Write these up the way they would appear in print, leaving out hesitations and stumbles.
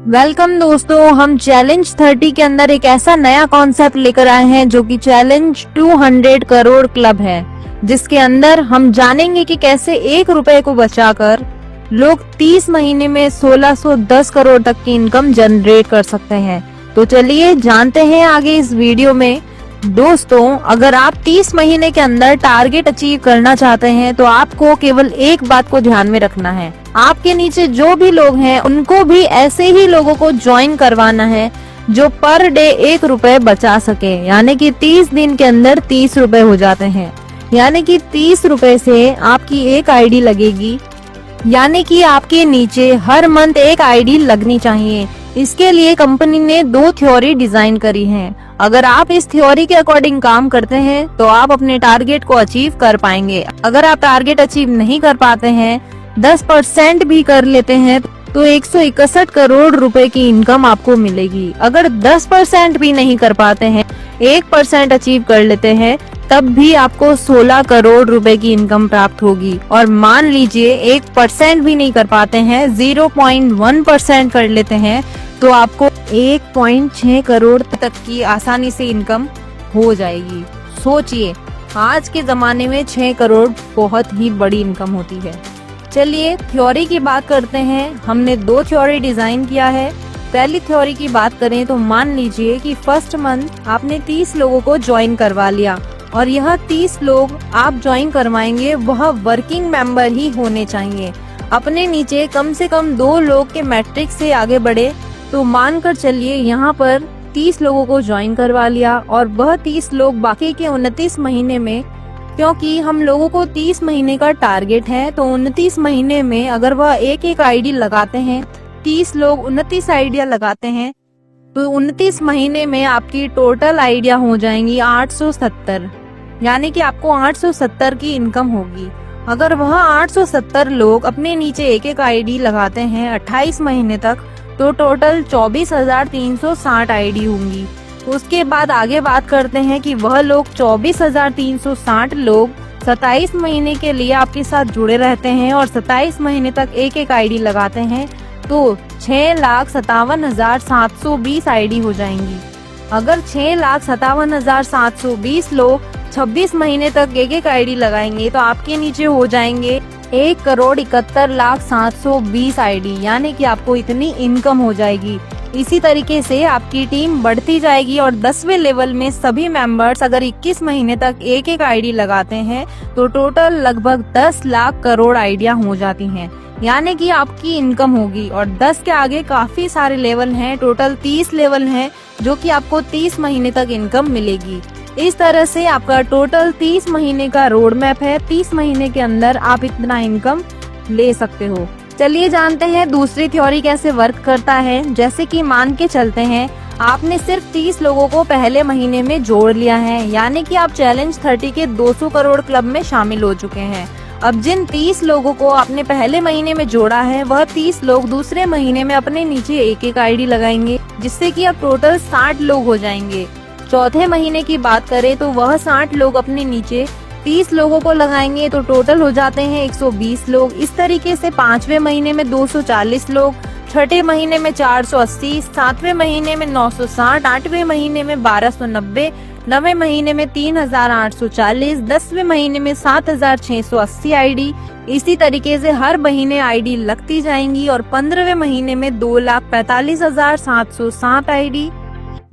Welcome दोस्तों, हम challenge 30 के अंदर एक ऐसा नया कॉन्सेप्ट लेकर आए हैं जो कि चैलेंज 200 करोड़ क्लब है, जिसके अंदर हम जानेंगे कि कैसे 1 रुपए को बचाकर लोग 30 महीने में 1610 करोड़ तक की इनकम जनरेट कर सकते हैं। तो चलिए जानते हैं आगे इस वीडियो में। दोस्तों, अगर आप 30 महीने के अंदर टारगेट अचीव करना चाहते हैं तो आपको केवल एक बात को ध्यान में रखना है। आपके नीचे जो भी लोग हैं उनको भी ऐसे ही लोगों को ज्वाइन करवाना है जो पर डे 1 रुपए बचा सके, यानी कि 30 दिन के अंदर 30 रुपए हो जाते हैं। यानी कि 30 रुपए से आपकी एक आईडी लगेगी, यानी कि आपके नीचे हर मंथ एक आईडी लगनी चाहिए। इसके लिए कंपनी ने 2 थ्योरी डिजाइन करी है। अगर आप इस थ्योरी के अकॉर्डिंग काम करते हैं तो आप अपने टारगेट को अचीव कर पाएंगे। अगर आप टारगेट अचीव नहीं कर पाते हैं, 10% भी कर लेते हैं तो 161 करोड़ रुपए की इनकम आपको मिलेगी। अगर 10% भी नहीं कर पाते हैं, 1% अचीव कर लेते हैं, तब भी आपको 16 करोड़ रुपए की इनकम प्राप्त होगी। और मान लीजिए 1% भी नहीं कर पाते हैं, 0.1% कर लेते हैं, तो आपको 1.6 करोड़ तक की आसानी से इनकम हो जाएगी। सोचिए, आज के जमाने में 6 करोड़ बहुत ही बड़ी इनकम होती है। चलिए थ्योरी की बात करते हैं। हमने 2 थ्योरी डिजाइन किया है। पहली थ्योरी की बात करें तो मान लीजिए कि फर्स्ट मंथ आपने 30 लोगों को ज्वाइन करवा लिया और यह 30 लोग आप ज्वाइन करवाएंगे वह वर्किंग मेंबर ही होने चाहिए। अपने नीचे कम से कम 2 लोग के मैट्रिक से आगे बढ़े तो मानकर चलिए यहाँ पर 30 लोगों को ज्वाइन करवा लिया और वह 30 लोग बाकी के 29 महीने में, क्योंकि हम लोगों को 30 महीने का टारगेट है, तो 29 महीने में अगर वह एक आईडी लगाते हैं, 30 लोग 29 आइडिया लगाते हैं, तो 29 महीने में आपकी टोटल आइडिया हो जाएंगी 870, यानी कि आपको 870 की इनकम होगी। अगर वह 870 लोग अपने नीचे एक आईडी लगाते हैं 28 महीने तक, तो टोटल 24,360 आईडी होंगी। उसके बाद आगे बात करते हैं कि वह लोग 24,360 लोग 27 महीने के लिए आपके साथ जुड़े रहते हैं और 27 महीने तक एक आईडी लगाते हैं, तो 6,57,720 आईडी हो जाएंगी। अगर 6,57,720 लोग 26 महीने तक एक आईडी लगाएंगे तो आपके नीचे हो जाएंगे 1,71,0720 आईडी, यानी कि आपको इतनी इनकम हो जाएगी। इसी तरीके से आपकी टीम बढ़ती जाएगी और 10वें लेवल में सभी मेंबर्स अगर 21 महीने तक एक आईडी लगाते हैं तो टोटल लगभग 10 लाख करोड़ आइडिया हो जाती हैं, यानी कि आपकी इनकम होगी। और 10 के आगे काफी सारे लेवल हैं, टोटल 30 लेवल हैं जो कि आपको 30 महीने तक इनकम मिलेगी। इस तरह से आपका टोटल 30 महीने का रोड मैप है। 30 महीने के अंदर आप इतना इनकम ले सकते हो। चलिए जानते हैं दूसरी थ्योरी कैसे वर्क करता है। जैसे कि मान के चलते हैं आपने सिर्फ 30 लोगों को पहले महीने में जोड़ लिया है, यानी कि आप चैलेंज 30 के 200 करोड़ क्लब में शामिल हो चुके हैं। अब जिन 30 लोगों को आपने पहले महीने में जोड़ा है, वह 30 लोग दूसरे महीने में अपने नीचे एक आईडी लगाएंगे, जिससे कि अब टोटल 60 लोग हो जाएंगे। चौथे महीने की बात करें तो वह 60 लोग अपने नीचे 30 लोगों को लगाएंगे, तो टोटल हो जाते हैं 120 लोग। इस तरीके से 5वें महीने में 240 लोग, 6ठे महीने में 480, 7वें महीने में 960, 8वें महीने में 1290, 9वें महीने में 3,840, 10वें महीने में 7,680 आईडी। इसी तरीके से हर महीने आईडी लगती जाएंगी और 15वें महीने में 2,45,707 आईडी,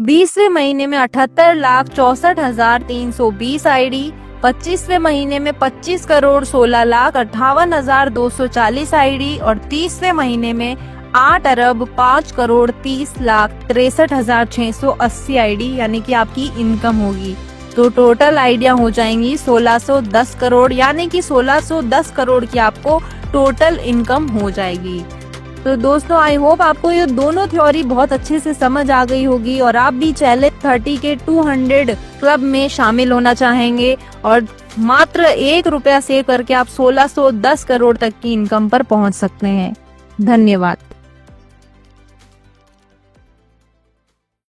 20वें महीने में 78,64,320 आईडी, 25वें महीने में 25 करोड़ 16,58,240 आईडी और 30वें महीने में 8 अरब 5 करोड़ 30,63,680 आईडी, यानी कि आपकी इनकम होगी। तो टोटल आइडिया हो जाएंगी 1610 करोड़, यानी कि 1610 करोड़ की आपको टोटल इनकम हो जाएगी। तो दोस्तों, आई होप आपको ये दोनों थ्योरी बहुत अच्छे से समझ आ गई होगी और आप भी चैलेंज 30 के 200 क्लब में शामिल होना चाहेंगे और मात्र 1 रुपया सेव करके आप 1610 करोड़ तक की इनकम पर पहुंच सकते हैं। धन्यवाद।